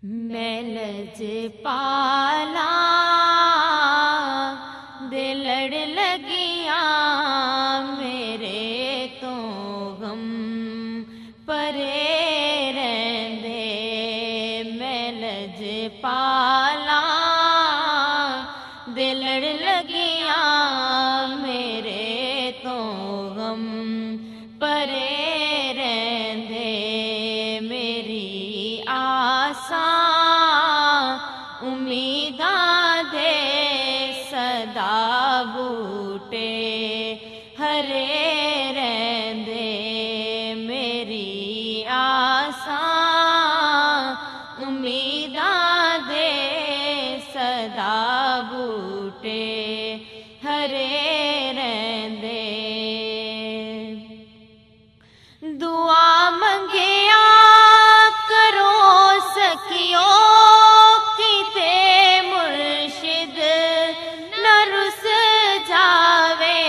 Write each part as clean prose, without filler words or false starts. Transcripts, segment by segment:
मैं लजपाला दे लड़ लगिया मेरे तो गम परे रहंदे। मैं लजपाला दे लड़ लगिया मेरे तो गम परे रहंदे। मेरी आसा उम्मीदां दे सदा बूटे हरे रहंदे। मेरी आसा उम्मीदां दे सदा बूटे हरे रहंदे। दुआ मंगिया करो सखियो किते मुर्शिद न रुस जावे।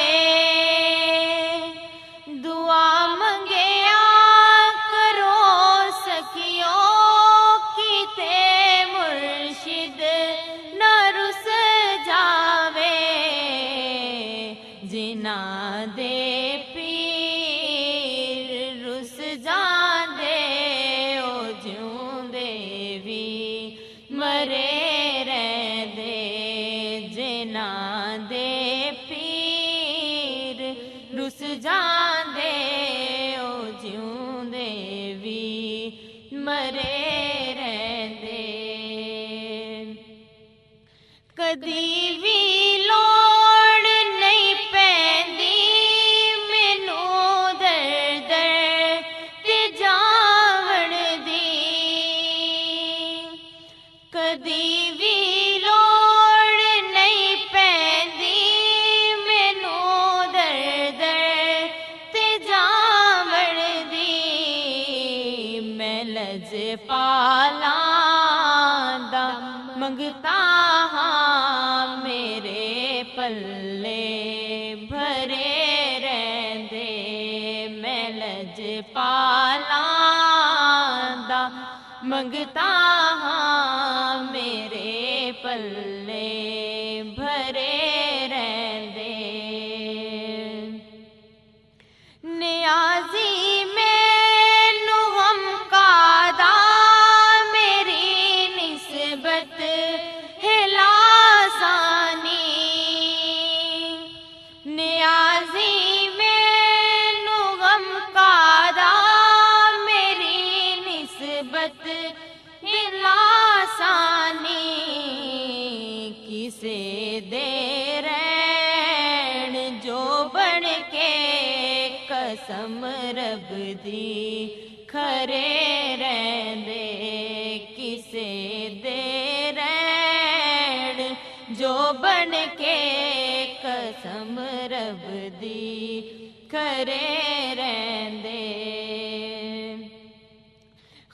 दुआ मंगिया करो सखियो किते मुर्शिद न रुस जावे। जिना दे पीर रुस जांदे ओ जिउंदे वी मरे रहंदे। जिना दे पीर रुस जांदे ओ जिउंदे वी मरे रहंदे। कदी भी लोड़ नहीं पैंदी मैनू दर दर ते जावण दी। कदी भी लोड़ नहीं पैंदी मैनू दर दर ते जावण दी। मैं लजपाला दा मंगता हाँ मेरे पल्ले भरे रहंदे। मैं लजपाला दा मंगता हाँ मेरे पल्ले भरे रहंदे। नियाज़ी मैनू गम कादा मेरी निस्बत है लासानी। नियाज़ी मैनू गम कादा मेरी निस्बत है लासानी। किसे दे रैन जो बन के कसम रब दी खरे रहंदे। किसे दे रैन जो बन के कसम रब दी खरे रहंदे।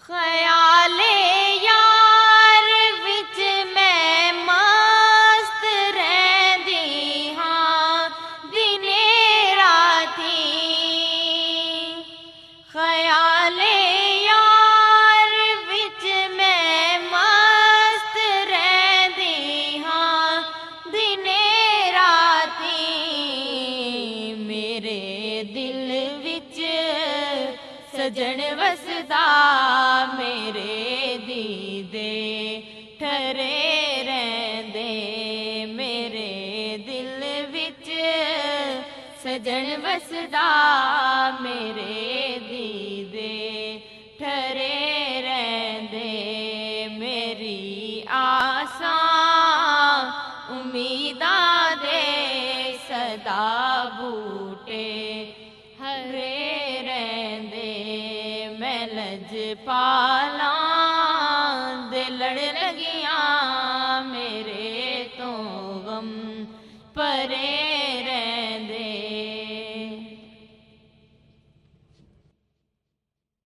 ख्याले यार विच मैं मस्त रहंदी हाँ दिने राती। ख्याले यार विच मैं मस्त रहंदी हाँ दिने राती। मेरे दिल विच सजन वसदा मेरे दीदे ठरे रहंदे। मेरे दिल विच सजन वसदा मेरे दीदे ठरे रहंदे। मेरी आसा उम्मीदां दे सदा बूटे हरे रहंदे। मैं लजपाला दे लड़ लगिया मेरे तो गम परे रहंदे।